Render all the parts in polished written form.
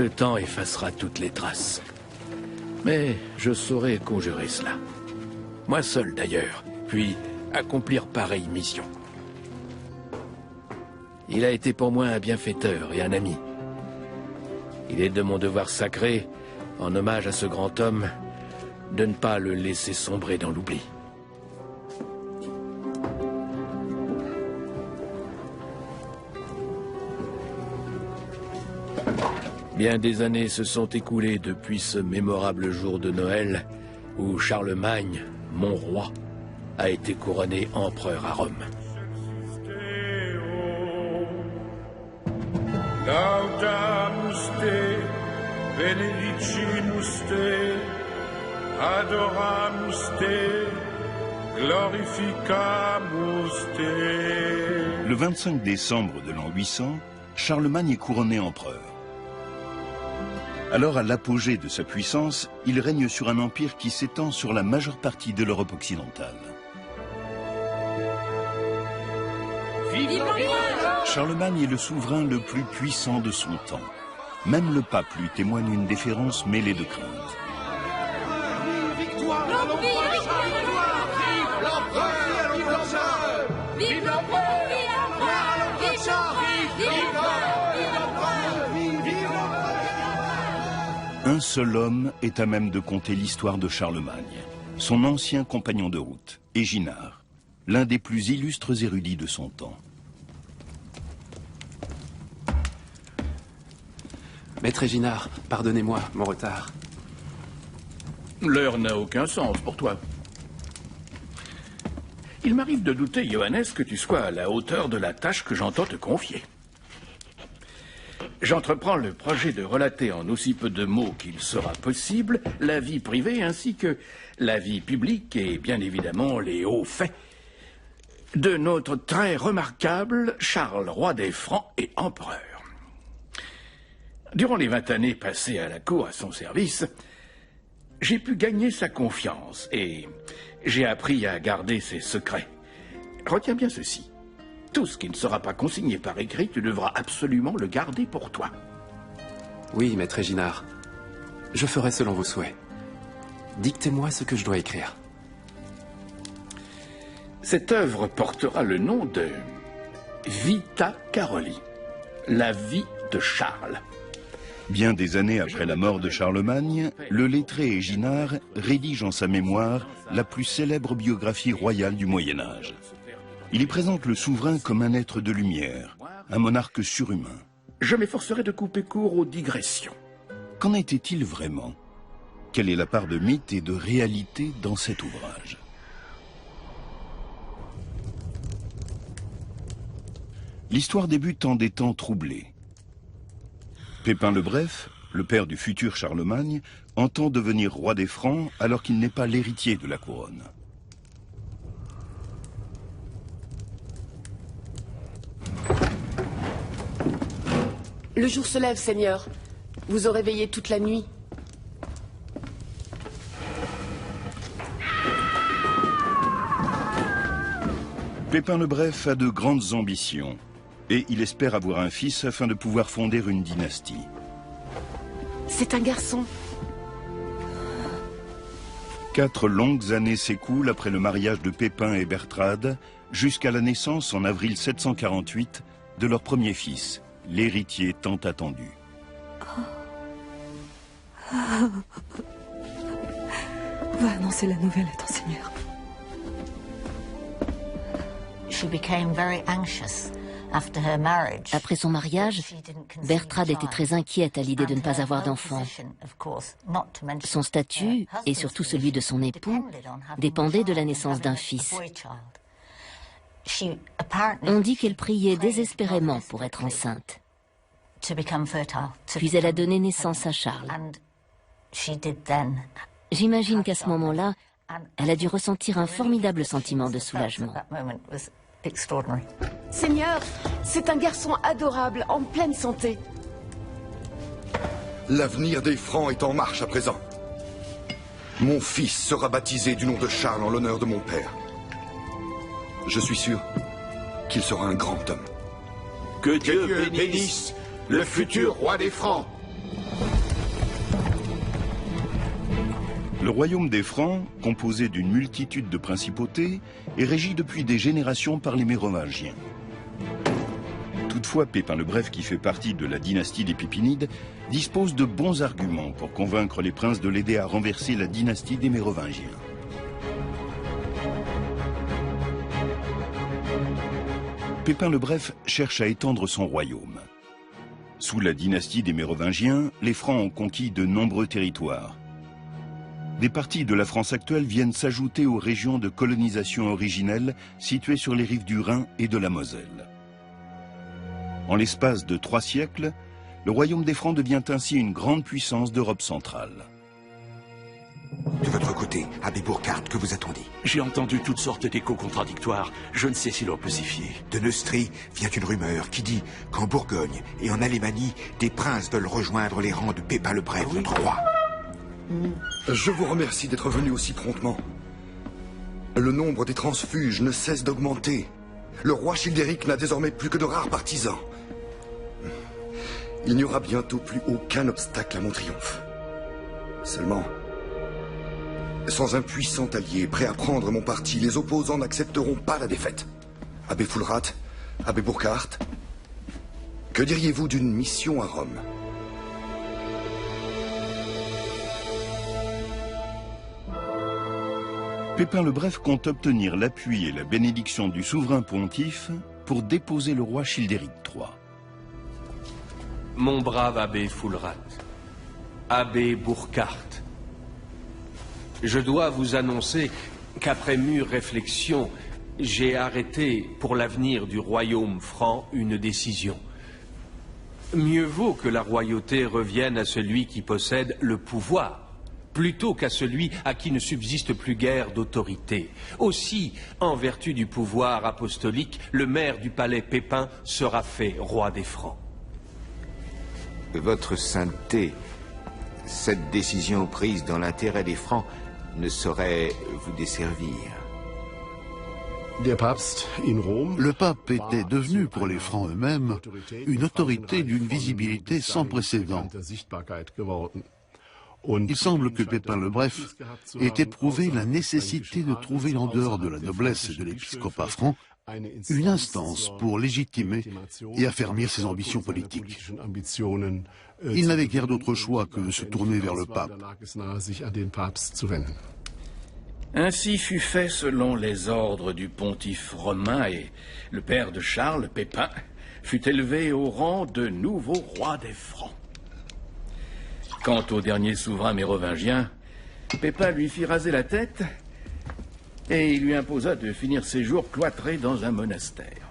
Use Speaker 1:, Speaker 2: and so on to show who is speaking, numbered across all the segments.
Speaker 1: Le temps effacera toutes les traces. Mais je saurai conjurer cela. Moi seul d'ailleurs, puis accomplir pareille mission. Il a été pour moi un bienfaiteur et un ami. Il est de mon devoir sacré, en hommage à ce grand homme, de ne pas le laisser sombrer dans l'oubli. Bien des années se sont écoulées depuis ce mémorable jour de Noël où Charlemagne, mon roi, a été couronné empereur à Rome.
Speaker 2: Laudamus te, benedicimus te, adoramus te, glorificamus te.
Speaker 3: Le 25 décembre de l'an 800, Charlemagne est couronné empereur. Alors, à l'apogée de sa puissance, il règne sur un empire qui s'étend sur la majeure partie de l'Europe occidentale. Charlemagne est le souverain le plus puissant de son temps. Même le pape lui témoigne une déférence mêlée de crainte. Un seul homme est à même de conter l'histoire de Charlemagne, son ancien compagnon de route, Éginard, l'un des plus illustres érudits de son temps.
Speaker 4: Maître Éginard, pardonnez-moi mon retard.
Speaker 1: L'heure n'a aucun sens pour toi. Il m'arrive de douter, Johannes, que tu sois à la hauteur de la tâche que j'entends te confier. J'entreprends le projet de relater en aussi peu de mots qu'il sera possible la vie privée ainsi que la vie publique et bien évidemment les hauts faits de notre très remarquable Charles, roi des Francs et empereur. Durant les 20 années passées à la cour à son service, j'ai pu gagner sa confiance et j'ai appris à garder ses secrets. Retiens bien ceci. Tout ce qui ne sera pas consigné par écrit, tu devras absolument le garder pour toi.
Speaker 4: Oui, maître Éginard. Je ferai selon vos souhaits. Dictez-moi ce que je dois écrire.
Speaker 1: Cette œuvre portera le nom de Vita Caroli, la vie de Charles.
Speaker 3: Bien des années après la mort de Charlemagne, le lettré Éginard rédige en sa mémoire la plus célèbre biographie royale du Moyen-Âge. Il y présente le souverain comme un être de lumière, un monarque surhumain.
Speaker 1: Je m'efforcerai de couper court aux digressions.
Speaker 3: Qu'en était-il vraiment? Quelle est la part de mythe et de réalité dans cet ouvrage? L'histoire débute en des temps troublés. Pépin le Bref, le père du futur Charlemagne, entend devenir roi des Francs alors qu'il n'est pas l'héritier de la couronne.
Speaker 5: Le jour se lève, Seigneur. Vous aurez veillé toute la nuit.
Speaker 3: Pépin le Bref a de grandes ambitions et il espère avoir un fils afin de pouvoir fonder une dynastie.
Speaker 5: C'est un garçon.
Speaker 3: 4 longues années s'écoulent après le mariage de Pépin et Bertrade jusqu'à la naissance en avril 748 de leur premier fils, l'héritier tant attendu.
Speaker 6: Va annoncer la nouvelle à ton Seigneur.
Speaker 7: Après son mariage, Bertrade était très inquiète à l'idée de ne pas avoir d'enfant. Son statut, et surtout celui de son époux, dépendait de la naissance d'un fils. On dit qu'elle priait désespérément pour être enceinte. Puis elle a donné naissance à Charles. J'imagine qu'à ce moment-là, elle a dû ressentir un formidable sentiment de soulagement.
Speaker 5: Seigneur, c'est un garçon adorable, en pleine santé.
Speaker 8: L'avenir des Francs est en marche à présent. Mon fils sera baptisé du nom de Charles en l'honneur de mon père. Je suis sûr qu'il sera un grand homme.
Speaker 2: Que Dieu bénisse le futur roi des Francs.
Speaker 3: Le royaume des Francs, composé d'une multitude de principautés, est régi depuis des générations par les Mérovingiens. Toutefois, Pépin le Bref, qui fait partie de la dynastie des Pépinides, dispose de bons arguments pour convaincre les princes de l'aider à renverser la dynastie des Mérovingiens. Pépin le Bref cherche à étendre son royaume. Sous la dynastie des Mérovingiens, les Francs ont conquis de nombreux territoires. Des parties de la France actuelle viennent s'ajouter aux régions de colonisation originelles situées sur les rives du Rhin et de la Moselle. En l'espace de 3 siècles, le royaume des Francs devient ainsi une grande puissance d'Europe centrale.
Speaker 9: De votre côté, abbé Burkhard, que vous a-t-on dit?
Speaker 10: J'ai entendu toutes sortes d'échos contradictoires. Je ne sais si l'on peut s'y fier.
Speaker 9: De Neustrie vient une rumeur qui dit qu'en Bourgogne et en Alémanie, des princes veulent rejoindre les rangs de Pépin le Bref, notre roi.
Speaker 8: Je vous remercie d'être venu aussi promptement. Le nombre des transfuges ne cesse d'augmenter. Le roi Childéric n'a désormais plus que de rares partisans. Il n'y aura bientôt plus aucun obstacle à mon triomphe. Seulement, sans un puissant allié prêt à prendre mon parti, les opposants n'accepteront pas la défaite. Abbé Fulrad, abbé Burkhard, que diriez-vous d'une mission à Rome ?
Speaker 3: Pépin le Bref compte obtenir l'appui et la bénédiction du souverain pontife pour déposer le roi Childéric III.
Speaker 11: Mon brave abbé Fulrad, abbé Burkhard, je dois vous annoncer qu'après mûre réflexion, j'ai arrêté pour l'avenir du royaume franc une décision. Mieux vaut que la royauté revienne à celui qui possède le pouvoir, plutôt qu'à celui à qui ne subsiste plus guère d'autorité. Aussi, en vertu du pouvoir apostolique, le maire du palais Pépin sera fait roi des Francs.
Speaker 9: Votre sainteté, cette décision prise dans l'intérêt des Francs ne saurait vous desservir.
Speaker 12: Le pape était devenu pour les Francs eux-mêmes une autorité d'une visibilité sans précédent. Il semble que Pépin le Bref ait éprouvé la nécessité de trouver en dehors de la noblesse et de l'épiscopat franc une instance pour légitimer et affermir ses ambitions politiques. Il n'avait guère d'autre choix que de se tourner vers le pape.
Speaker 1: Ainsi fut fait selon les ordres du pontife romain et le père de Charles, Pépin, fut élevé au rang de nouveau roi des Francs. Quant au dernier souverain mérovingien, Pépin lui fit raser la tête et il lui imposa de finir ses jours cloîtré dans un monastère.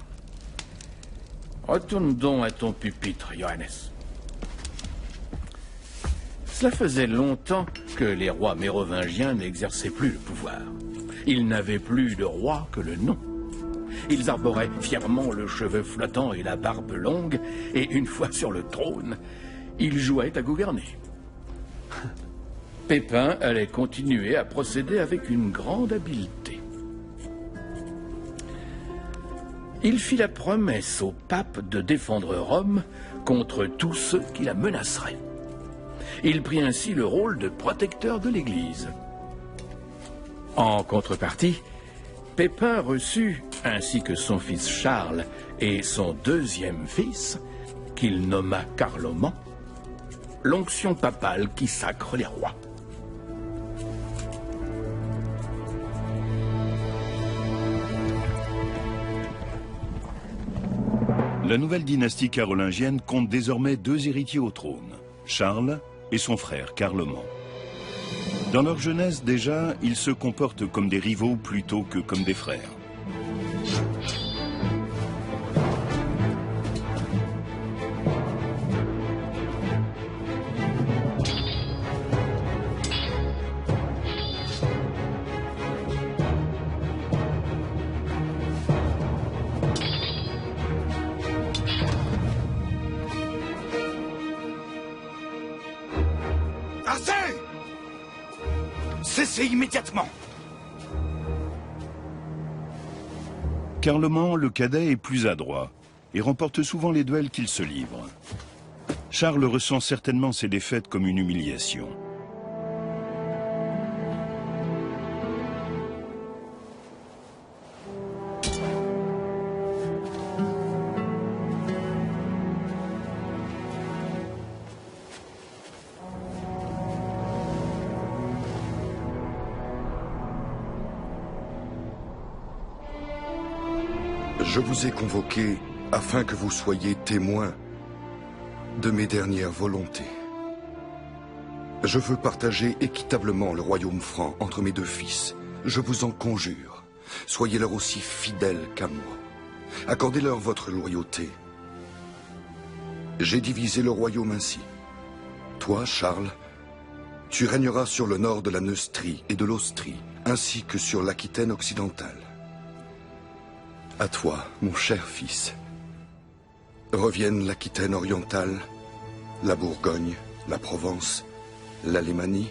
Speaker 1: Retourne donc à ton pupitre, Johannes. Cela faisait longtemps que les rois mérovingiens n'exerçaient plus le pouvoir. Ils n'avaient plus de roi que le nom. Ils arboraient fièrement le cheveu flottant et la barbe longue, et une fois sur le trône, ils jouaient à gouverner. Pépin allait continuer à procéder avec une grande habileté. Il fit la promesse au pape de défendre Rome contre tous ceux qui la menaceraient. Il prit ainsi le rôle de protecteur de l'Église. En contrepartie, Pépin reçut, ainsi que son fils Charles et son deuxième fils, qu'il nomma Carloman, l'onction papale qui sacre les rois.
Speaker 3: La nouvelle dynastie carolingienne compte désormais 2 héritiers au trône, Charles et son frère Carloman. Dans leur jeunesse déjà, ils se comportent comme des rivaux plutôt que comme des frères.
Speaker 10: Cessez immédiatement!
Speaker 3: Carloman, le cadet, est plus adroit et remporte souvent les duels qu'il se livre. Charles ressent certainement ses défaites comme une humiliation.
Speaker 8: Je vous ai convoqué afin que vous soyez témoins de mes dernières volontés. Je veux partager équitablement le royaume franc entre mes deux fils. Je vous en conjure, soyez-leur aussi fidèles qu'à moi. Accordez-leur votre loyauté. J'ai divisé le royaume ainsi. Toi, Charles, tu régneras sur le nord de la Neustrie et de l'Austrie, ainsi que sur l'Aquitaine occidentale. À toi, mon cher fils, reviennent l'Aquitaine orientale, la Bourgogne, la Provence, l'Alémanie,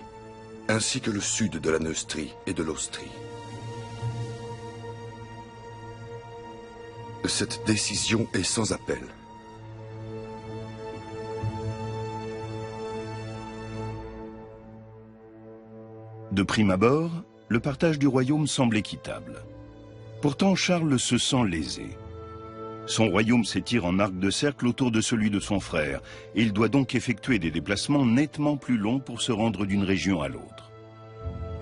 Speaker 8: ainsi que le sud de la Neustrie et de l'Austrie. Cette décision est sans appel.
Speaker 3: De prime abord, le partage du royaume semble équitable. Pourtant, Charles se sent lésé. Son royaume s'étire en arc de cercle autour de celui de son frère, et il doit donc effectuer des déplacements nettement plus longs pour se rendre d'une région à l'autre.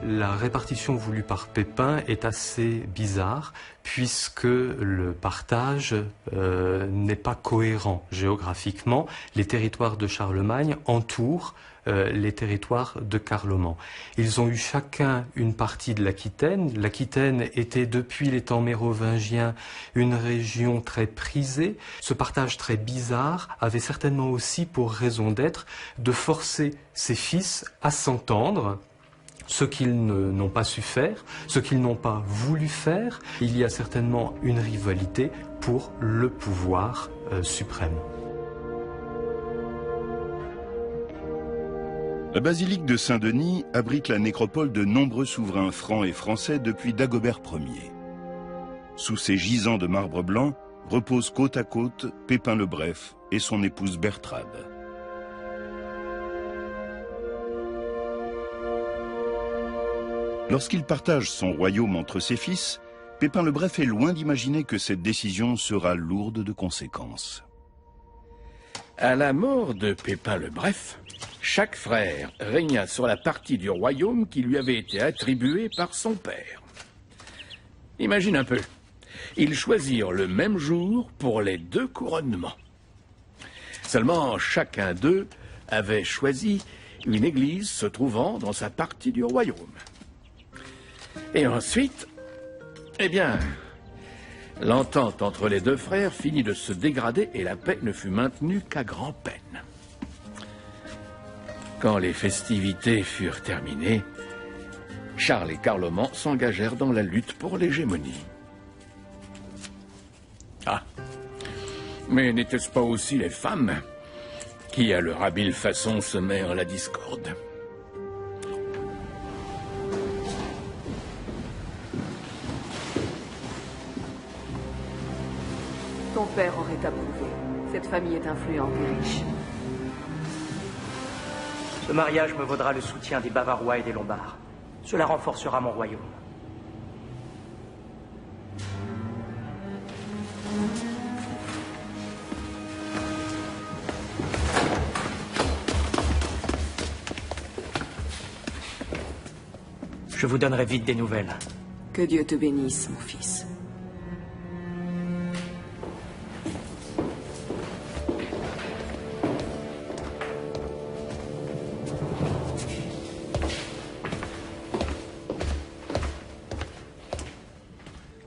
Speaker 13: La répartition voulue par Pépin est assez bizarre, puisque le partage n'est pas cohérent géographiquement. Les territoires de Charlemagne entourent les territoires de Carloman. Ils ont eu chacun une partie de l'Aquitaine. L'Aquitaine était depuis les temps mérovingiens une région très prisée. Ce partage très bizarre avait certainement aussi pour raison d'être de forcer ses fils à s'entendre, ce qu'ils n'ont pas su faire, ce qu'ils n'ont pas voulu faire. Il y a certainement une rivalité pour le pouvoir suprême.
Speaker 3: La basilique de Saint-Denis abrite la nécropole de nombreux souverains francs et français depuis Dagobert Ier. Sous ces gisants de marbre blanc reposent côte à côte Pépin le Bref et son épouse Bertrade. Lorsqu'il partage son royaume entre ses fils, Pépin le Bref est loin d'imaginer que cette décision sera lourde de conséquences.
Speaker 1: À la mort de Pépin le Bref, chaque frère régna sur la partie du royaume qui lui avait été attribuée par son père. Imagine un peu, ils choisirent le même jour pour les deux couronnements. Seulement, chacun d'eux avait choisi une église se trouvant dans sa partie du royaume. Et ensuite, eh bien, l'entente entre les deux frères finit de se dégrader et la paix ne fut maintenue qu'à grand-peine. Quand les festivités furent terminées, Charles et Carloman s'engagèrent dans la lutte pour l'hégémonie. Ah, mais n'était-ce pas aussi les femmes qui, à leur habile façon, semèrent la discorde?
Speaker 5: Ton père aurait approuvé. Cette famille est influente et riche.
Speaker 14: Ce mariage me vaudra le soutien des Bavarois et des Lombards. Cela renforcera mon royaume. Je vous donnerai vite des nouvelles.
Speaker 5: Que Dieu te bénisse, mon fils.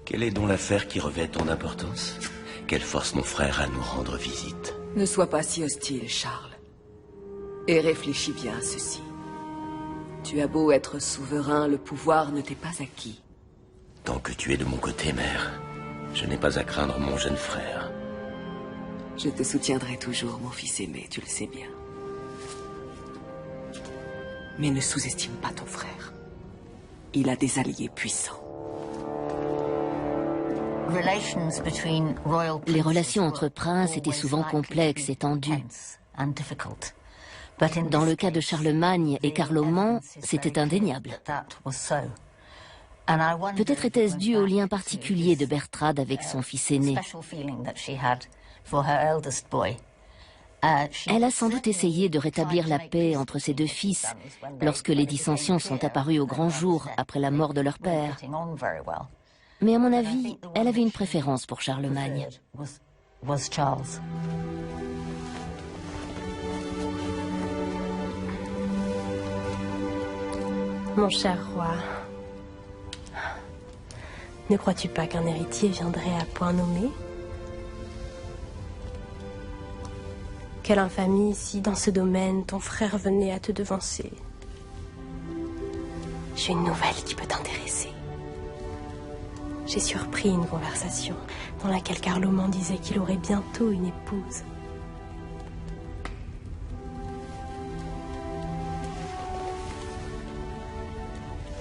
Speaker 15: Quelle est donc l'affaire qui revêt ton importance? Quelle force mon frère à nous rendre visite?
Speaker 5: Ne sois pas si hostile, Charles. Et réfléchis bien à ceci. Tu as beau être souverain, le pouvoir ne t'est pas acquis.
Speaker 15: Tant que tu es de mon côté, mère, je n'ai pas à craindre mon jeune frère.
Speaker 5: Je te soutiendrai toujours, mon fils aimé, tu le sais bien. Mais ne sous-estime pas ton frère. Il a des alliés puissants.
Speaker 7: Les relations entre princes étaient souvent complexes et tendues. Dans le cas de Charlemagne et Carloman, c'était indéniable. Peut-être était-ce dû au lien particulier de Bertrade avec son fils aîné. Elle a sans doute essayé de rétablir la paix entre ses deux fils lorsque les dissensions sont apparues au grand jour après la mort de leur père. Mais à mon avis, elle avait une préférence pour Charlemagne.
Speaker 16: Mon cher roi, ne crois-tu pas qu'un héritier viendrait à point nommé? Quelle infamie si, dans ce domaine, ton frère venait à te devancer. J'ai une nouvelle qui peut t'intéresser. J'ai surpris une conversation dans laquelle Carloman disait qu'il aurait bientôt une épouse.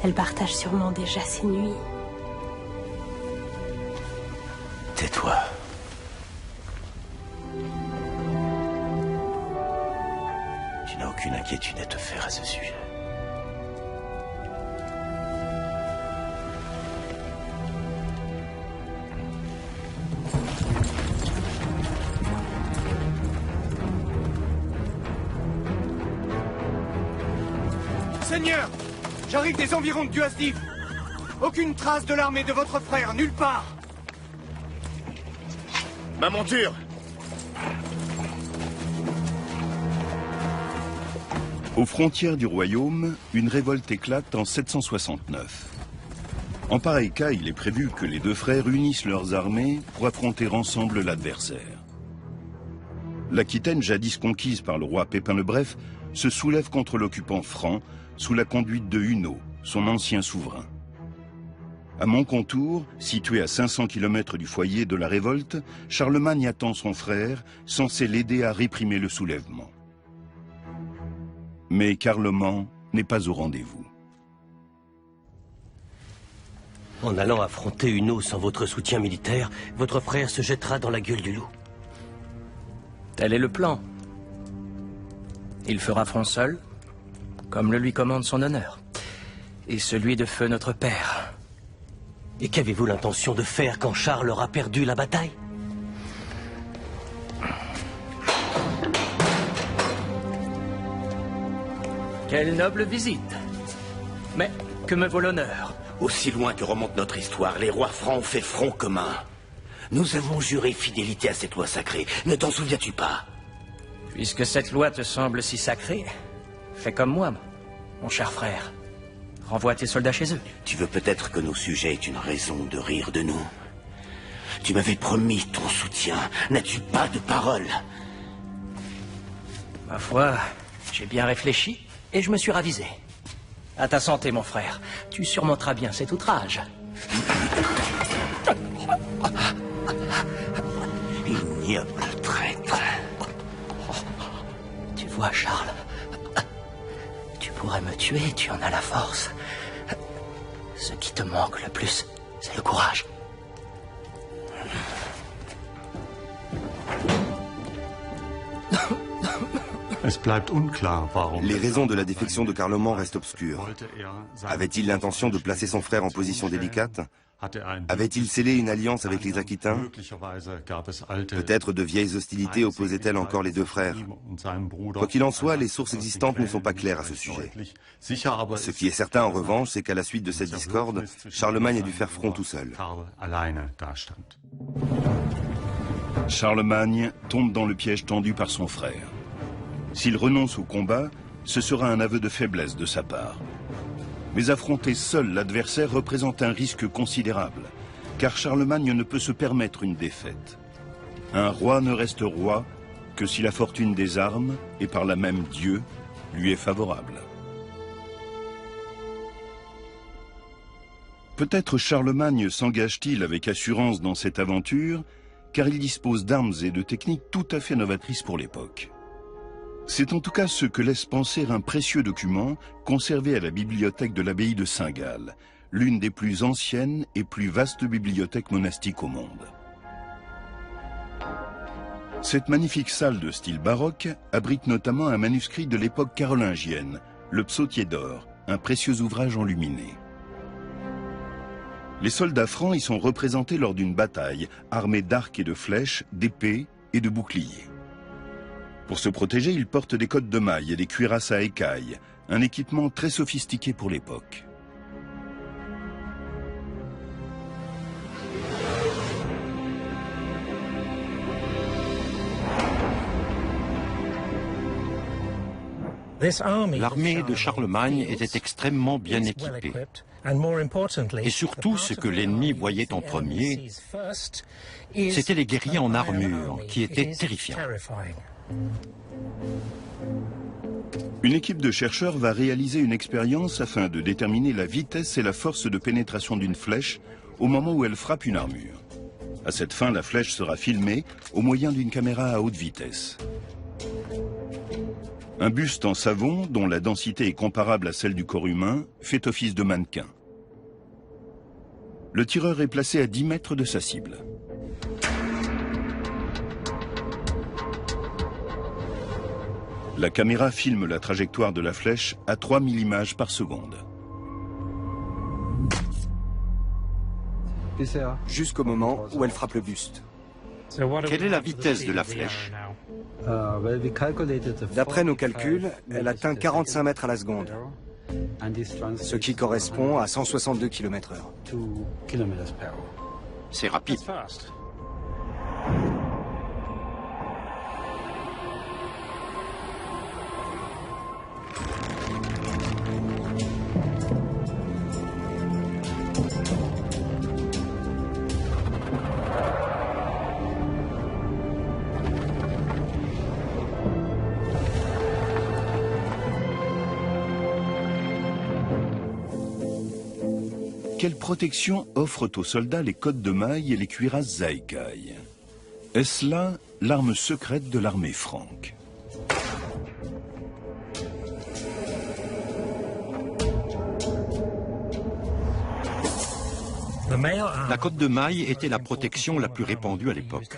Speaker 16: Elle partage sûrement déjà ses nuits.
Speaker 15: Tais-toi. Tu n'as aucune inquiétude à te faire à ce sujet.
Speaker 17: Seigneur, j'arrive des environs de Duasdif. Aucune trace de l'armée de votre frère, nulle part.
Speaker 8: Ma monture!
Speaker 3: Aux frontières du royaume, une révolte éclate en 769. En pareil cas, il est prévu que les deux frères unissent leurs armées pour affronter ensemble l'adversaire. L'Aquitaine, jadis conquise par le roi Pépin le Bref, se soulève contre l'occupant franc sous la conduite de Hunno, son ancien souverain. À Montcontour, situé à 500 km du foyer de la révolte, Charlemagne attend son frère, censé l'aider à réprimer le soulèvement. Mais Carloman n'est pas au rendez-vous.
Speaker 15: En allant affronter Hunno sans votre soutien militaire, votre frère se jettera dans la gueule du loup.
Speaker 14: Tel est le plan. Il fera front seul, comme le lui commande son honneur, et celui de feu notre père.
Speaker 15: Et qu'avez-vous l'intention de faire quand Charles aura perdu la bataille?
Speaker 14: Quelle noble visite. Mais que me vaut l'honneur?
Speaker 15: Aussi loin que remonte notre histoire, les rois francs ont fait front commun. Nous avons juré fidélité à cette loi sacrée. Ne t'en souviens-tu pas?
Speaker 14: Puisque cette loi te semble si sacrée, fais comme moi, mon cher frère. Renvoie tes soldats chez eux.
Speaker 15: Tu veux peut-être que nos sujets aient une raison de rire de nous. Tu m'avais promis ton soutien. N'as-tu pas de parole?
Speaker 14: Ma foi, j'ai bien réfléchi et je me suis ravisé. À ta santé, mon frère. Tu surmonteras bien cet outrage.
Speaker 15: Ignoble traître.
Speaker 14: Tu vois, Charles, tu pourrais me tuer, tu en as la force. Ce qui te manque le plus, c'est le courage.
Speaker 8: Les raisons de la défection de Carloman restent obscures. Avait-il l'intention de placer son frère en position délicate? Avait-il scellé une alliance avec les Aquitains? Peut-être de vieilles hostilités opposaient-elles encore les deux frères. Quoi qu'il en soit, les sources existantes ne sont pas claires à ce sujet. Ce qui est certain en revanche, c'est qu'à la suite de cette discorde, Charlemagne a dû faire front tout seul.
Speaker 3: Charlemagne tombe dans le piège tendu par son frère. S'il renonce au combat, ce sera un aveu de faiblesse de sa part. Mais affronter seul l'adversaire représente un risque considérable, car Charlemagne ne peut se permettre une défaite. Un roi ne reste roi que si la fortune des armes, et par là même Dieu, lui est favorable. Peut-être Charlemagne s'engage-t-il avec assurance dans cette aventure, car il dispose d'armes et de techniques tout à fait novatrices pour l'époque. C'est en tout cas ce que laisse penser un précieux document conservé à la bibliothèque de l'abbaye de Saint-Gall, l'une des plus anciennes et plus vastes bibliothèques monastiques au monde. Cette magnifique salle de style baroque abrite notamment un manuscrit de l'époque carolingienne, le Psautier d'or, un précieux ouvrage enluminé. Les soldats francs y sont représentés lors d'une bataille, armés d'arcs et de flèches, d'épées et de boucliers. Pour se protéger, ils portent des cottes de mailles et des cuirasses à écailles, un équipement très sophistiqué pour l'époque.
Speaker 18: L'armée de Charlemagne était extrêmement bien équipée. Et surtout, ce que l'ennemi voyait en premier, c'était les guerriers en armure, qui étaient terrifiants.
Speaker 3: Une équipe de chercheurs va réaliser une expérience afin de déterminer la vitesse et la force de pénétration d'une flèche au moment où elle frappe une armure. À cette fin, la flèche sera filmée au moyen d'une caméra à haute vitesse. Un buste en savon, dont la densité est comparable à celle du corps humain, fait office de mannequin. Le tireur est placé à 10 mètres de sa cible. La caméra filme la trajectoire de la flèche à 3000 images par seconde.
Speaker 17: Jusqu'au moment où elle frappe le buste.
Speaker 18: Quelle est la vitesse de la flèche?
Speaker 17: D'après nos calculs, elle atteint 45 mètres à la seconde, ce qui correspond à 162 km/h.
Speaker 18: C'est rapide.
Speaker 3: Quelle protection offrent aux soldats les cottes de mailles et les cuirasses Zaïkai? Est-ce là l'arme secrète de l'armée franque?
Speaker 18: La cotte de maille était la protection la plus répandue à l'époque.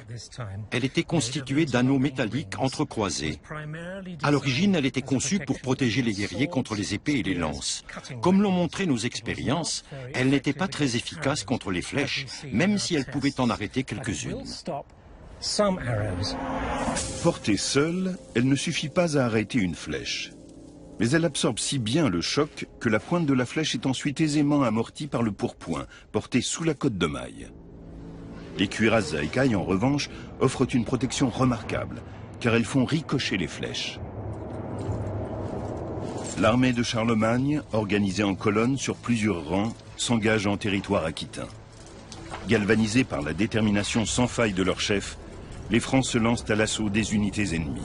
Speaker 18: Elle était constituée d'anneaux métalliques entrecroisés. À l'origine, elle était conçue pour protéger les guerriers contre les épées et les lances. Comme l'ont montré nos expériences, elle n'était pas très efficace contre les flèches, même si elle pouvait en arrêter quelques-unes.
Speaker 3: Portée seule, elle ne suffit pas à arrêter une flèche. Mais elle absorbe si bien le choc que la pointe de la flèche est ensuite aisément amortie par le pourpoint, porté sous la cotte de maille. Les cuirasses Zaïkai, en revanche, offrent une protection remarquable, car elles font ricocher les flèches. L'armée de Charlemagne, organisée en colonnes sur plusieurs rangs, s'engage en territoire aquitain. Galvanisés par la détermination sans faille de leur chef, les Francs se lancent à l'assaut des unités ennemies.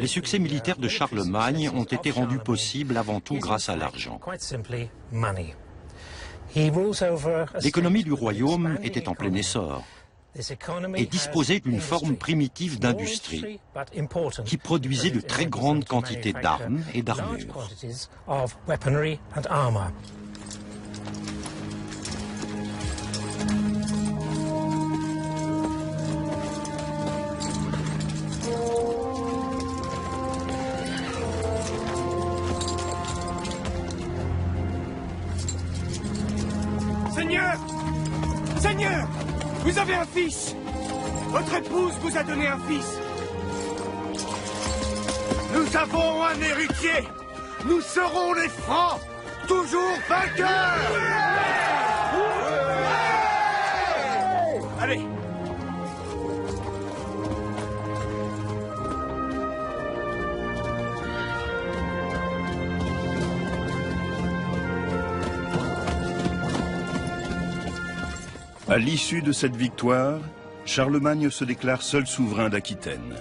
Speaker 18: Les succès militaires de Charlemagne ont été rendus possibles avant tout grâce à l'argent. L'économie du royaume était en plein essor et disposait d'une forme primitive d'industrie qui produisait de très grandes quantités d'armes et d'armures.
Speaker 17: Seigneur! Seigneur! Vous avez un fils! Votre épouse vous a donné un fils! Nous avons un héritier! Nous serons les Francs! Toujours vainqueurs! Allez!
Speaker 3: À l'issue de cette victoire, Charlemagne se déclare seul souverain d'Aquitaine.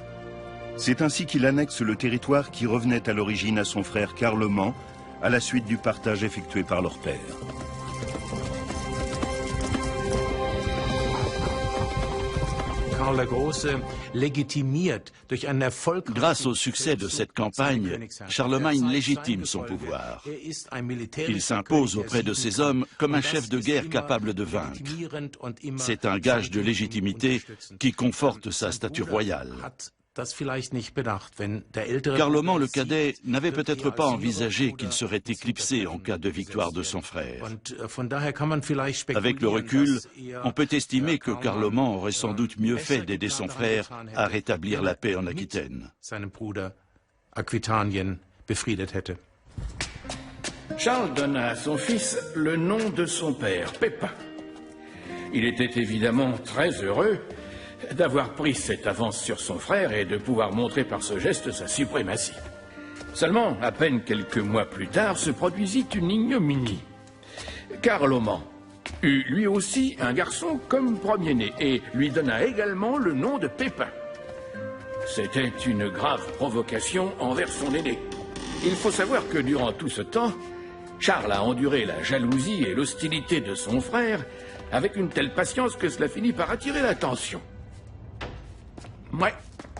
Speaker 3: C'est ainsi qu'il annexe le territoire qui revenait à l'origine à son frère Carloman, à la suite du partage effectué par leur père.
Speaker 10: Grâce au succès de cette campagne, Charlemagne légitime son pouvoir. Il s'impose auprès de ses hommes comme un chef de guerre capable de vaincre. C'est un gage de légitimité qui conforte sa stature royale. Carloman le cadet n'avait peut-être pas envisagé qu'il serait éclipsé en cas de victoire de son frère. Avec le recul, on peut estimer que Carloman aurait sans doute mieux fait d'aider son frère à rétablir la paix en Aquitaine.
Speaker 1: Charles donna à son fils le nom de son père, Pépin. Il était évidemment très heureux d'avoir pris cette avance sur son frère et de pouvoir montrer par ce geste sa suprématie. Seulement, à peine quelques mois plus tard, se produisit une ignominie. Carloman eut lui aussi un garçon comme premier-né et lui donna également le nom de Pépin. C'était une grave provocation envers son aîné. Il faut savoir que durant tout ce temps, Charles a enduré la jalousie et l'hostilité de son frère avec une telle patience que cela finit par attirer l'attention. Ouais,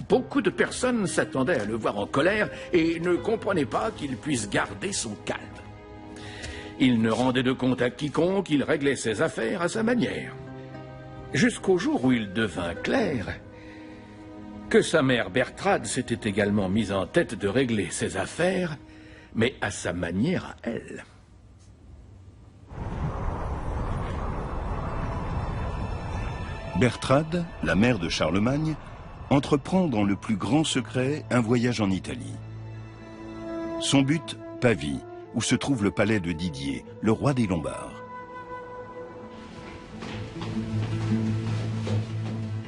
Speaker 1: beaucoup de personnes s'attendaient à le voir en colère et ne comprenaient pas qu'il puisse garder son calme. Il ne rendait de compte à quiconque, il réglait ses affaires à sa manière. Jusqu'au jour où il devint clair que sa mère Bertrade s'était également mise en tête de régler ses affaires, mais à sa manière à elle.
Speaker 3: Bertrade, la mère de Charlemagne, entreprend dans le plus grand secret un voyage en Italie. Son but, Pavie, où se trouve le palais de Didier, le roi des Lombards.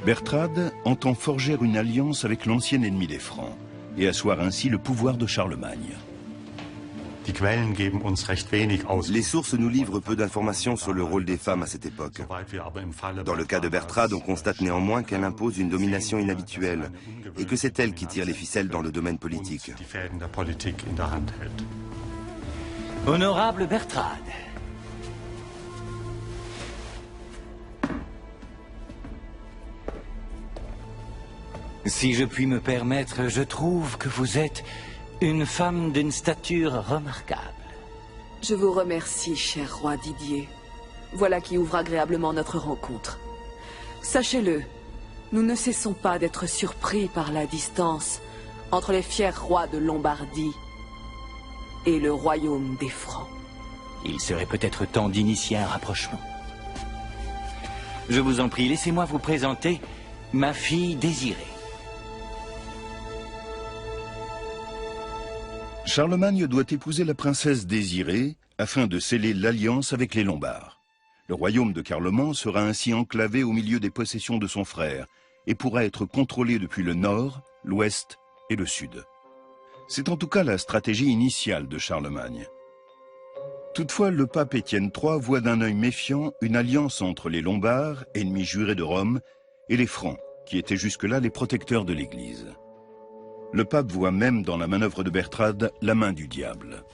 Speaker 3: Bertrade entend forger une alliance avec l'ancien ennemi des Francs et asseoir ainsi le pouvoir de Charlemagne.
Speaker 19: Les sources nous livrent peu d'informations sur le rôle des femmes à cette époque. Dans le cas de Bertrade, on constate néanmoins qu'elle impose une domination inhabituelle et que c'est elle qui tire les ficelles dans le domaine politique.
Speaker 15: Honorable Bertrade. Si je puis me permettre, je trouve que vous êtes une femme d'une stature remarquable.
Speaker 5: Je vous remercie, cher roi Didier. Voilà qui ouvre agréablement notre rencontre. Sachez-le, nous ne cessons pas d'être surpris par la distance entre les fiers rois de Lombardie et le royaume des Francs.
Speaker 15: Il serait peut-être temps d'initier un rapprochement. Je vous en prie, laissez-moi vous présenter ma fille Désirée.
Speaker 3: Charlemagne doit épouser la princesse Désirée afin de sceller l'alliance avec les Lombards. Le royaume de Carloman sera ainsi enclavé au milieu des possessions de son frère et pourra être contrôlé depuis le nord, l'ouest et le sud. C'est en tout cas la stratégie initiale de Charlemagne. Toutefois, le pape Étienne III voit d'un œil méfiant une alliance entre les Lombards, ennemis jurés de Rome, et les Francs, qui étaient jusque-là les protecteurs de l'Église. Le pape voit même dans la manœuvre de Bertrade la main du diable.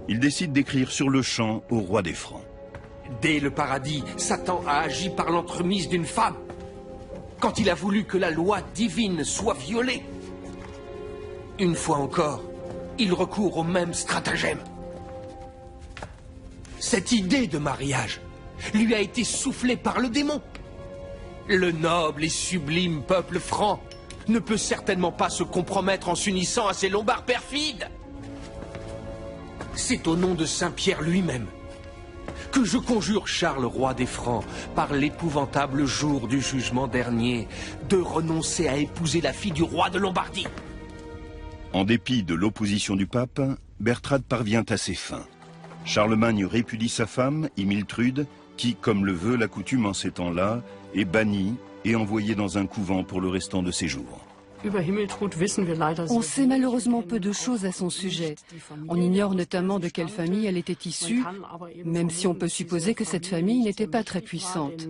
Speaker 3: Il décide d'écrire sur le champ au roi des Francs.
Speaker 11: Dès le paradis, Satan a agi par l'entremise d'une femme. Quand il a voulu que la loi divine soit violée, une fois encore, il recourt au même stratagème. Cette idée de mariage lui a été soufflée par le démon. Le noble et sublime peuple franc ne peut certainement pas se compromettre en s'unissant à ces Lombards perfides. C'est au nom de Saint-Pierre lui-même que je conjure Charles, roi des Francs, par l'épouvantable jour du jugement dernier, de renoncer à épouser la fille du roi de Lombardie.
Speaker 3: En dépit de l'opposition du pape, Bertrade parvient à ses fins. Charlemagne répudie sa femme, Himiltrude, qui, comme le veut la coutume en ces temps-là, est bannie et envoyée dans un couvent pour le restant de ses jours.
Speaker 6: On sait malheureusement peu de choses à son sujet. On ignore notamment de quelle famille elle était issue, même si on peut supposer que cette famille n'était pas très puissante.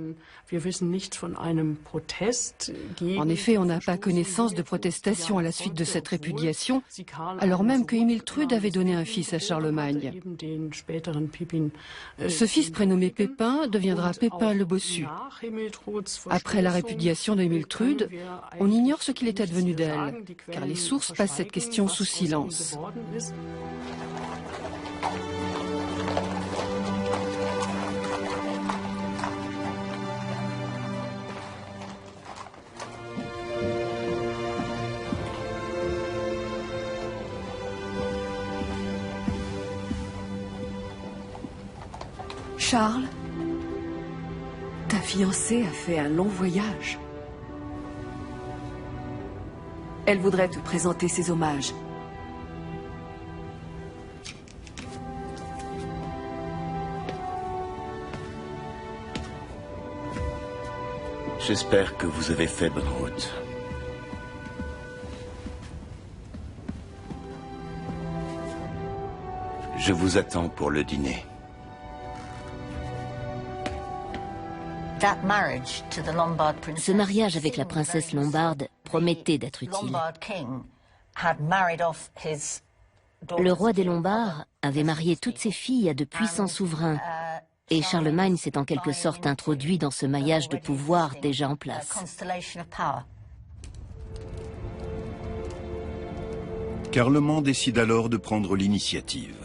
Speaker 6: En effet, on n'a pas connaissance de protestation à la suite de cette répudiation, alors même que Himiltrude avait donné un fils à Charlemagne. Ce fils prénommé Pépin deviendra Pépin le Bossu. Après la répudiation de Himiltrude, on ignore ce qu'il est advenu d'elle, car les sources passent cette question sous silence.
Speaker 5: Charles, ta fiancée a fait un long voyage. Elle voudrait te présenter ses hommages.
Speaker 15: J'espère que vous avez fait bonne route. Je vous attends pour le dîner.
Speaker 7: Ce mariage avec la princesse lombarde promettait d'être utile. Le roi des Lombards avait marié toutes ses filles à de puissants souverains, et Charlemagne s'est en quelque sorte introduit dans ce maillage de pouvoir déjà en place.
Speaker 3: Carloman décide alors de prendre l'initiative.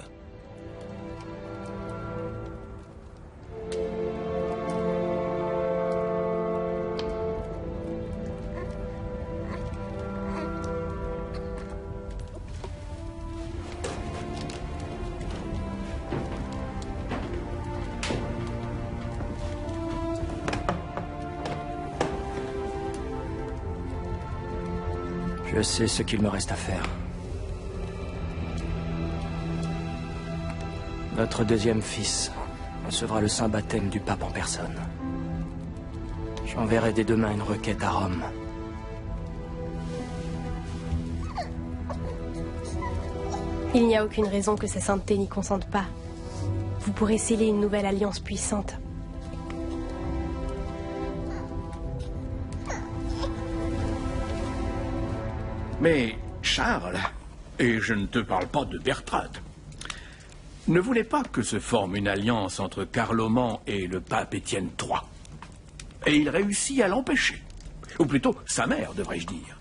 Speaker 14: Je sais ce qu'il me reste à faire. Notre deuxième fils recevra le saint baptême du pape en personne. J'enverrai dès demain une requête à Rome.
Speaker 16: Il n'y a aucune raison que sa sainteté n'y consente pas. Vous pourrez sceller une nouvelle alliance puissante.
Speaker 1: Mais Charles, et je ne te parle pas de Bertrade, ne voulait pas que se forme une alliance entre Carloman et le pape Étienne III. Et il réussit à l'empêcher. Ou plutôt, sa mère, devrais-je dire.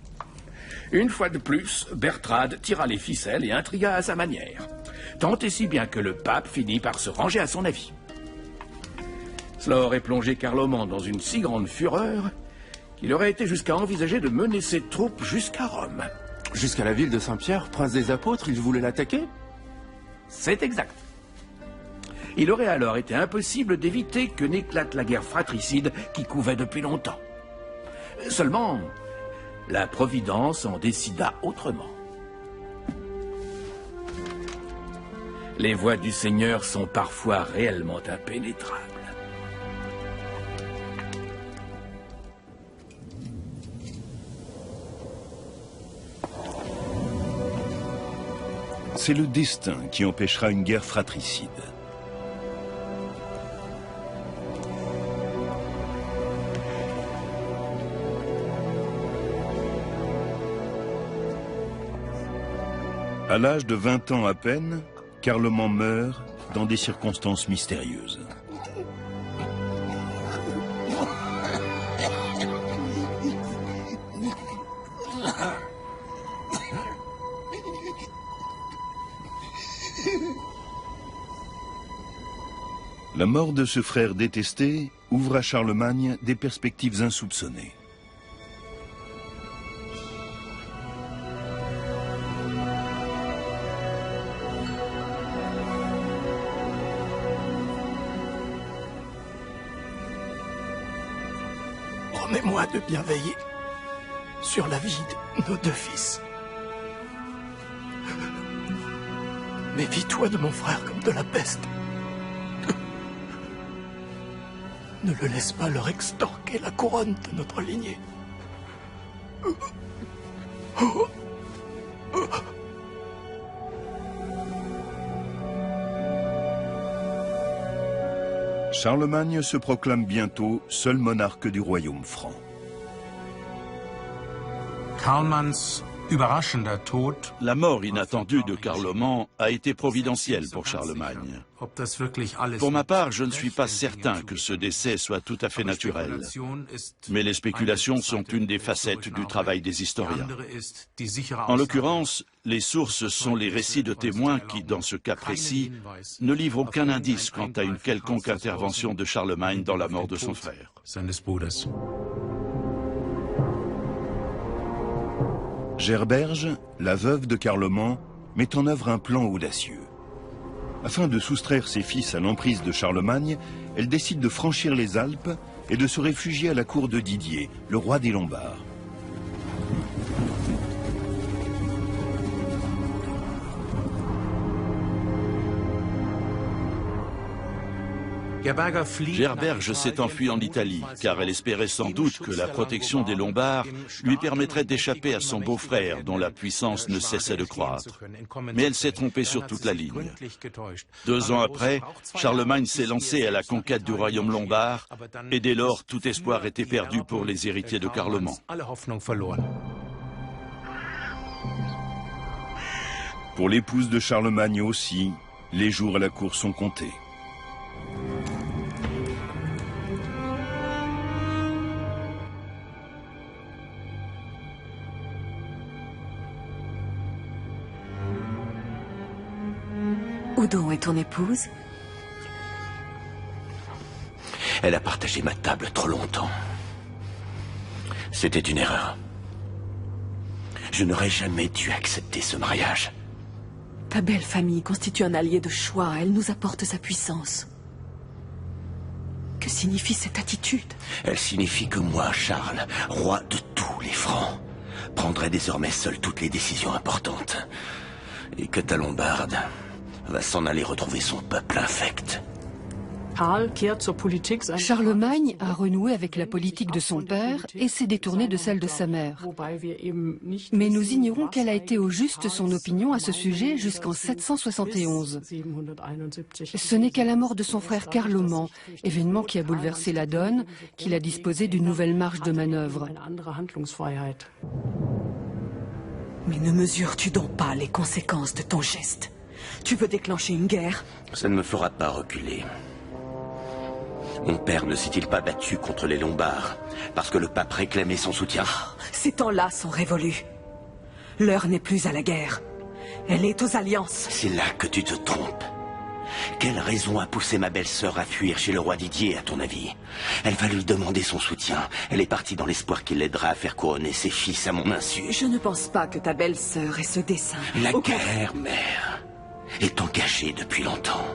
Speaker 1: Une fois de plus, Bertrade tira les ficelles et intrigua à sa manière. Tant et si bien que le pape finit par se ranger à son avis. Cela aurait plongé Carloman dans une si grande fureur qu'il aurait été jusqu'à envisager de mener ses troupes jusqu'à Rome.
Speaker 4: Jusqu'à la ville de Saint-Pierre, prince des apôtres, il voulait l'attaquer?
Speaker 1: C'est exact. Il aurait alors été impossible d'éviter que n'éclate la guerre fratricide qui couvait depuis longtemps. Seulement, la Providence en décida autrement. Les voies du Seigneur sont parfois réellement impénétrables.
Speaker 3: C'est le destin qui empêchera une guerre fratricide. À l'âge de 20 ans à peine, Carloman meurt dans des circonstances mystérieuses. La mort de ce frère détesté ouvre à Charlemagne des perspectives insoupçonnées.
Speaker 1: Promets-moi de bien veiller sur la vie de nos deux fils. Méfie-toi de mon frère comme de la peste. Ne le laisse pas leur extorquer la couronne de notre lignée.
Speaker 3: Charlemagne se proclame bientôt seul monarque du royaume franc.
Speaker 10: La mort inattendue de Carloman a été providentielle pour Charlemagne. Pour ma part, je ne suis pas certain que ce décès soit tout à fait naturel. Mais les spéculations sont une des facettes du travail des historiens. En l'occurrence, les sources sont les récits de témoins qui, dans ce cas précis, ne livrent aucun indice quant à une quelconque intervention de Charlemagne dans la mort de son frère. Gerberge, la veuve de Carloman, met en œuvre un plan audacieux.
Speaker 3: Afin de soustraire ses fils à l'emprise de Charlemagne, elle décide de franchir les Alpes et de se réfugier à la cour de Didier, le roi des Lombards.
Speaker 10: Gerberge s'est enfuie en Italie, car elle espérait sans doute que la protection des Lombards lui permettrait d'échapper à son beau-frère, dont la puissance ne cessait de croître. Mais elle s'est trompée sur toute la ligne. 2 ans après, Charlemagne s'est lancé à la conquête du royaume lombard, et dès lors, tout espoir était perdu pour les héritiers de Carloman.
Speaker 3: Pour l'épouse de Charlemagne aussi, les jours à la cour sont comptés.
Speaker 5: Où donc est ton épouse?
Speaker 20: Elle a partagé ma table trop longtemps. C'était une erreur. Je n'aurais jamais dû accepter ce mariage.
Speaker 5: Ta belle famille constitue un allié de choix. Elle nous apporte sa puissance. Que signifie cette attitude?
Speaker 20: Elle signifie que moi, Charles, roi de tous les Francs, prendrai désormais seul toutes les décisions importantes. Et que ta Lombarde va s'en aller retrouver son peuple infect.
Speaker 6: Charlemagne a renoué avec la politique de son père et s'est détourné de celle de sa mère. Mais nous ignorons quelle a été au juste son opinion à ce sujet jusqu'en 771. Ce n'est qu'à la mort de son frère Carloman, événement qui a bouleversé la donne, qu'il a disposé d'une nouvelle marge de manœuvre.
Speaker 5: Mais ne mesures-tu donc pas les conséquences de ton geste? Tu veux déclencher une guerre?
Speaker 20: Ça ne me fera pas reculer. Mon père ne s'est-il pas battu contre les Lombards parce que le pape réclamait son soutien?
Speaker 5: Ces temps-là sont révolus. L'heure n'est plus à la guerre. Elle est aux alliances.
Speaker 20: C'est là que tu te trompes. Quelle raison a poussé ma belle-sœur à fuir chez le roi Didier, à ton avis? Elle va lui demander son soutien. Elle est partie dans l'espoir qu'il l'aidera à faire couronner ses fils à mon insu.
Speaker 5: Je ne pense pas que ta belle-sœur ait ce dessein.
Speaker 20: La guerre, mère, est engagée depuis longtemps.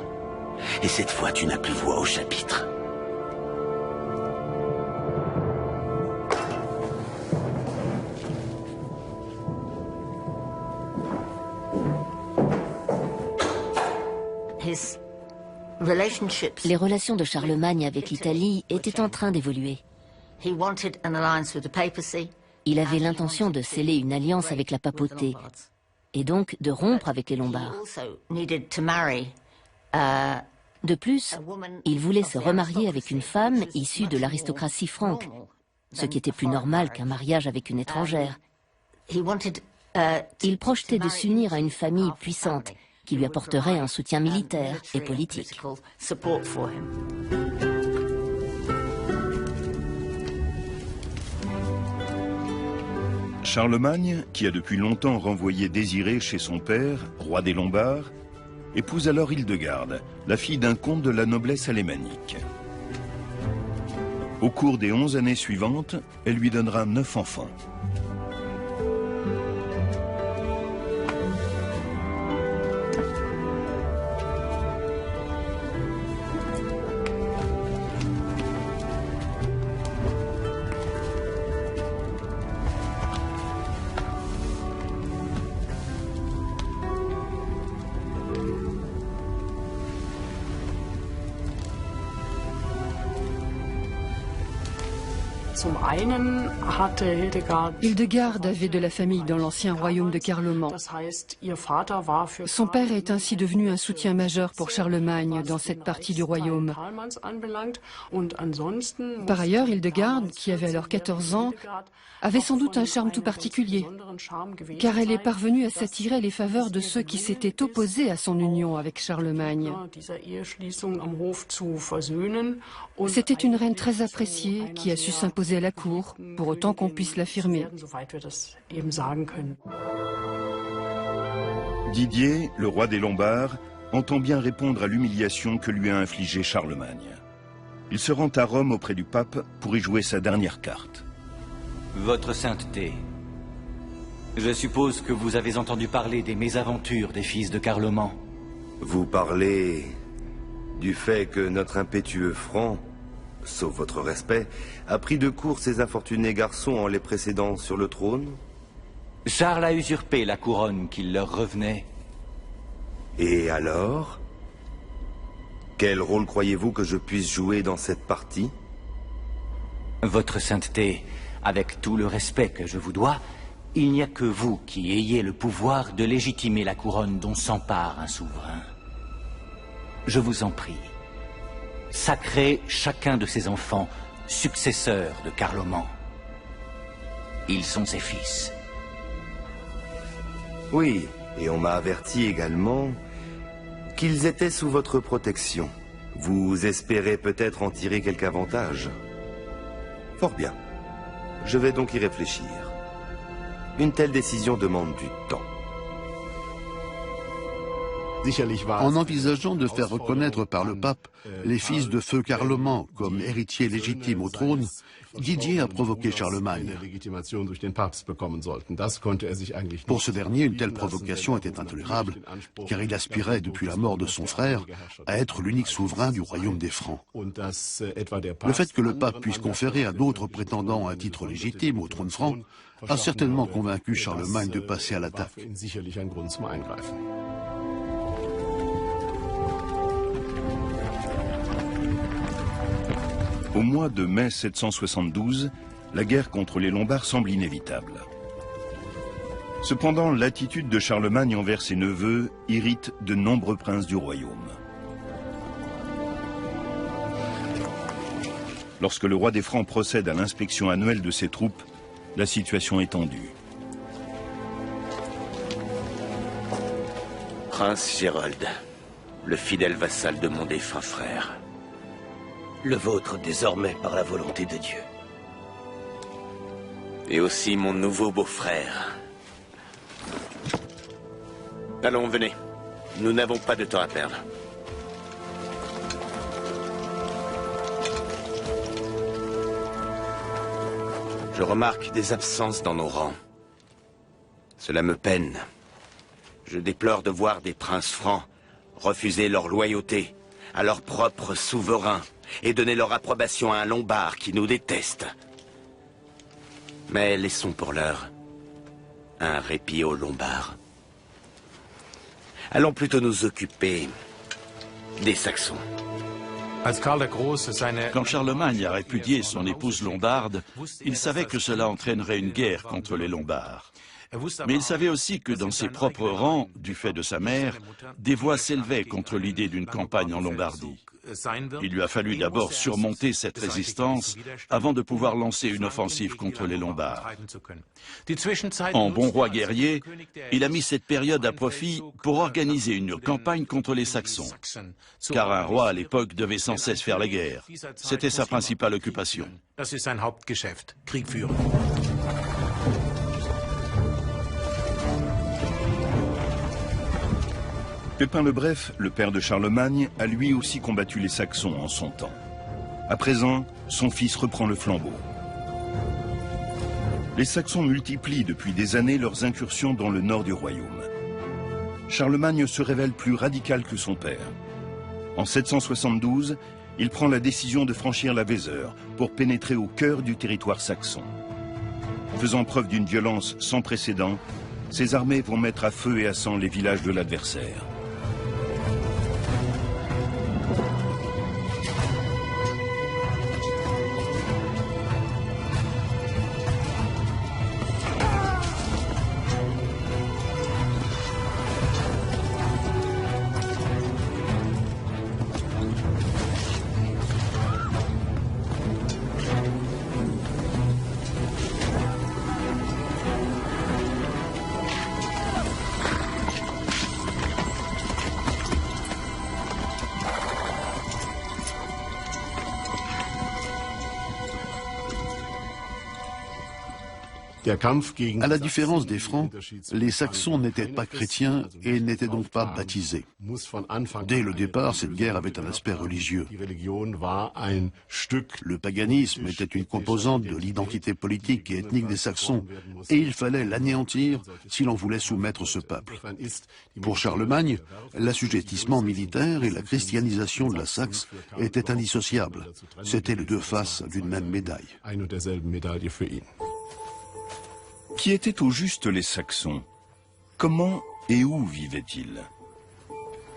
Speaker 20: Et cette fois, tu n'as plus voix au chapitre.
Speaker 7: Les relations de Charlemagne avec l'Italie étaient en train d'évoluer. Il avait l'intention de sceller une alliance avec la papauté et donc de rompre avec les Lombards. De plus, il voulait se remarier avec une femme issue de l'aristocratie franque, ce qui était plus normal qu'un mariage avec une étrangère. Il projetait de s'unir à une famille puissante qui lui apporterait un soutien militaire et politique.
Speaker 3: Charlemagne, qui a depuis longtemps renvoyé Désiré chez son père, roi des Lombards, épouse alors Hildegarde, la fille d'un comte de la noblesse alémanique. Au cours des 11 années suivantes, elle lui donnera 9 enfants.
Speaker 6: Hildegarde avait de la famille dans l'ancien royaume de Carloman. Son père est ainsi devenu un soutien majeur pour Charlemagne dans cette partie du royaume. Par ailleurs, Hildegarde, qui avait alors 14 ans, avait sans doute un charme tout particulier, car elle est parvenue à s'attirer les faveurs de ceux qui s'étaient opposés à son union avec Charlemagne. C'était une reine très appréciée qui a su s'imposer à la cour, pour autant qu'on puisse l'affirmer.
Speaker 3: Didier, le roi des Lombards, entend bien répondre à l'humiliation que lui a infligée Charlemagne. Il se rend à Rome auprès du pape pour y jouer sa dernière carte.
Speaker 15: Votre sainteté, je suppose que vous avez entendu parler des mésaventures des fils de Carloman.
Speaker 19: Vous parlez du fait que notre impétueux franc, sauf votre respect, a pris de court ces infortunés garçons en les précédant sur le trône?
Speaker 15: Charles a usurpé la couronne qui leur revenait.
Speaker 19: Et alors? Quel rôle croyez-vous que je puisse jouer dans cette partie?
Speaker 15: Votre sainteté, avec tout le respect que je vous dois, il n'y a que vous qui ayez le pouvoir de légitimer la couronne dont s'empare un souverain. Je vous en prie, sacrez chacun de ses enfants successeurs de Carloman. Ils sont ses fils.
Speaker 19: Oui, et on m'a averti également qu'ils étaient sous votre protection. Vous espérez peut-être en tirer quelque avantage. Fort bien. Je vais donc y réfléchir. Une telle décision demande du temps.
Speaker 12: En envisageant de faire reconnaître par le pape les fils de feu Carloman comme héritiers légitimes au trône, Didier a provoqué Charlemagne. Pour ce dernier, une telle provocation était intolérable, car il aspirait, depuis la mort de son frère, à être l'unique souverain du royaume des Francs. Le fait que le pape puisse conférer à d'autres prétendants un titre légitime au trône franc a certainement convaincu Charlemagne de passer à l'attaque.
Speaker 3: Au mois de mai 772, la guerre contre les Lombards semble inévitable. Cependant, l'attitude de Charlemagne envers ses neveux irrite de nombreux princes du royaume. Lorsque le roi des Francs procède à l'inspection annuelle de ses troupes, la situation est tendue.
Speaker 20: Prince Gérold, le fidèle vassal de mon défunt frère.
Speaker 21: Le vôtre désormais par la volonté de Dieu.
Speaker 20: Et aussi mon nouveau beau-frère. Allons, venez. Nous n'avons pas de temps à perdre. Je remarque des absences dans nos rangs. Cela me peine. Je déplore de voir des princes francs refuser leur loyauté à leur propre souverain et donner leur approbation à un Lombard qui nous déteste. Mais laissons pour l'heure un répit aux Lombards. Allons plutôt nous occuper des Saxons.
Speaker 10: Quand Charlemagne a répudié son épouse lombarde, il savait que cela entraînerait une guerre contre les Lombards. Mais il savait aussi que dans ses propres rangs, du fait de sa mère, des voix s'élevaient contre l'idée d'une campagne en Lombardie. Il lui a fallu d'abord surmonter cette résistance avant de pouvoir lancer une offensive contre les Lombards. En bon roi guerrier, il a mis cette période à profit pour organiser une campagne contre les Saxons. Car un roi à l'époque devait sans cesse faire la guerre. C'était sa principale occupation.
Speaker 3: Pépin le Bref, le père de Charlemagne, a lui aussi combattu les Saxons en son temps. À présent, son fils reprend le flambeau. Les Saxons multiplient depuis des années leurs incursions dans le nord du royaume. Charlemagne se révèle plus radical que son père. En 772, il prend la décision de franchir la Weser pour pénétrer au cœur du territoire saxon. Faisant preuve d'une violence sans précédent, ses armées vont mettre à feu et à sang les villages de l'adversaire.
Speaker 12: À la différence des Francs, les Saxons n'étaient pas chrétiens et n'étaient donc pas baptisés. Dès le départ, cette guerre avait un aspect religieux. Le paganisme était une composante de l'identité politique et ethnique des Saxons, et il fallait l'anéantir si l'on voulait soumettre ce peuple. Pour Charlemagne, l'assujettissement militaire et la christianisation de la Saxe étaient indissociables. C'étaient les deux faces d'une même médaille.
Speaker 3: Qui étaient au juste les Saxons? Comment et où vivaient-ils?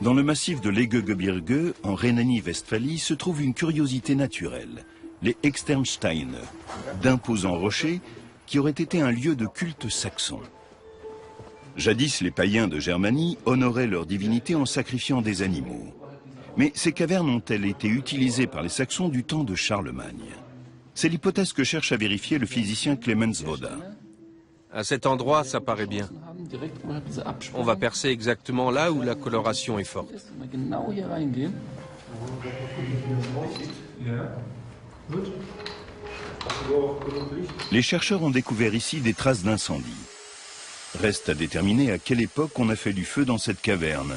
Speaker 3: Dans le massif de l'Egegebirge, en Rhénanie-Westphalie, se trouve une curiosité naturelle, les Externsteine, d'imposants rochers qui auraient été un lieu de culte saxon. Jadis, les païens de Germanie honoraient leur divinité en sacrifiant des animaux. Mais ces cavernes ont-elles été utilisées par les Saxons du temps de Charlemagne? C'est l'hypothèse que cherche à vérifier le physicien Clemens Voda.
Speaker 11: À cet endroit, ça paraît bien. On va percer exactement là où la coloration est forte.
Speaker 3: Les chercheurs ont découvert ici des traces d'incendie. Reste à déterminer à quelle époque on a fait du feu dans cette caverne.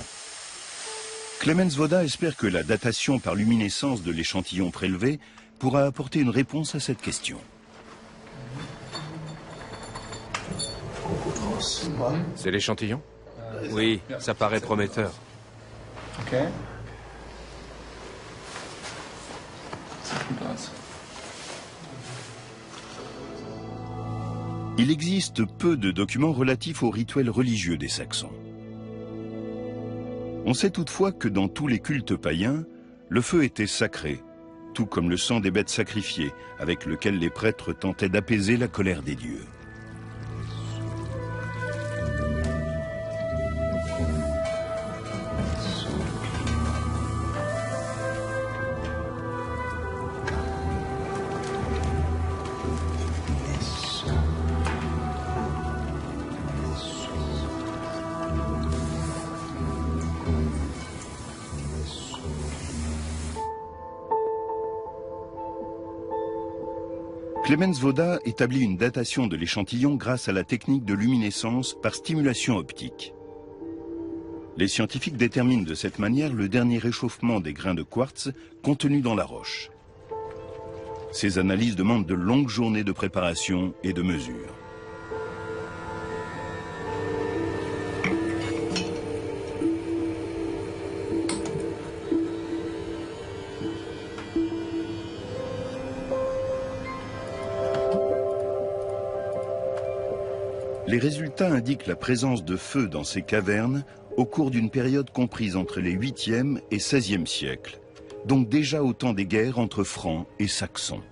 Speaker 3: Clemens Voda espère que la datation par luminescence de l'échantillon prélevé pourra apporter une réponse à cette question.
Speaker 11: C'est l'échantillon? Oui, ça paraît prometteur.
Speaker 3: Il existe peu de documents relatifs aux rituels religieux des Saxons. On sait toutefois que dans tous les cultes païens, le feu était sacré, tout comme le sang des bêtes sacrifiées, avec lequel les prêtres tentaient d'apaiser la colère des dieux. Clemens Voda établit une datation de l'échantillon grâce à la technique de luminescence par stimulation optique. Les scientifiques déterminent de cette manière le dernier réchauffement des grains de quartz contenus dans la roche. Ces analyses demandent de longues journées de préparation et de mesure. Les résultats indiquent la présence de feu dans ces cavernes au cours d'une période comprise entre les 8e et 16e siècles, donc déjà au temps des guerres entre Francs et Saxons.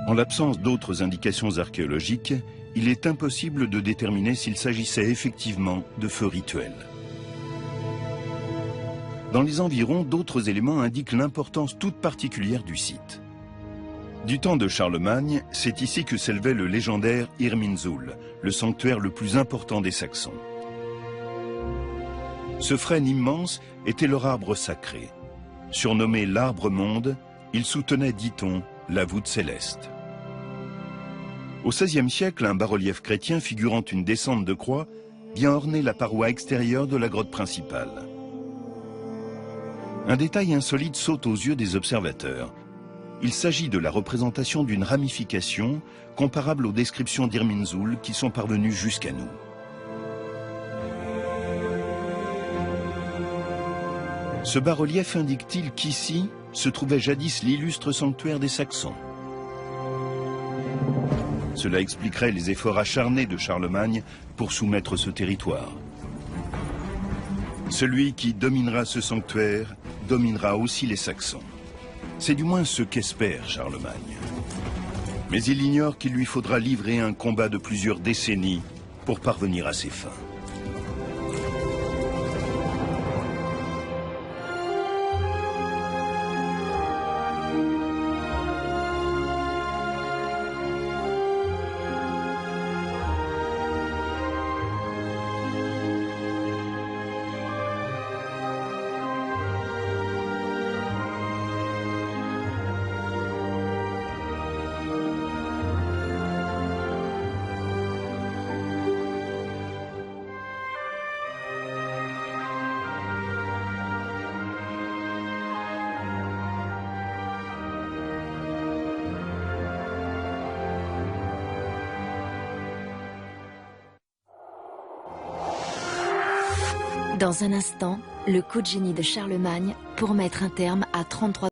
Speaker 3: En l'absence d'autres indications archéologiques, il est impossible de déterminer s'il s'agissait effectivement de feux rituels. Dans les environs, d'autres éléments indiquent l'importance toute particulière du site. Du temps de Charlemagne, c'est ici que s'élevait le légendaire Irminsul, le sanctuaire le plus important des Saxons. Ce frêne immense était leur arbre sacré. Surnommé l'arbre-monde, il soutenait, dit-on, la voûte céleste. Au XVIe siècle, un bas-relief chrétien figurant une descente de croix vient orner la paroi extérieure de la grotte principale. Un détail insolite saute aux yeux des observateurs. Il s'agit de la représentation d'une ramification comparable aux descriptions d'Irminsul qui sont parvenues jusqu'à nous. Ce bas-relief indique-t-il qu'ici se trouvait jadis l'illustre sanctuaire des Saxons? Cela expliquerait les efforts acharnés de Charlemagne pour soumettre ce territoire. Celui qui dominera ce sanctuaire dominera aussi les Saxons. C'est du moins ce qu'espère Charlemagne. Mais il ignore qu'il lui faudra livrer un combat de plusieurs décennies pour parvenir à ses fins.
Speaker 2: Dans un instant, le coup de génie de Charlemagne pour mettre un terme à 33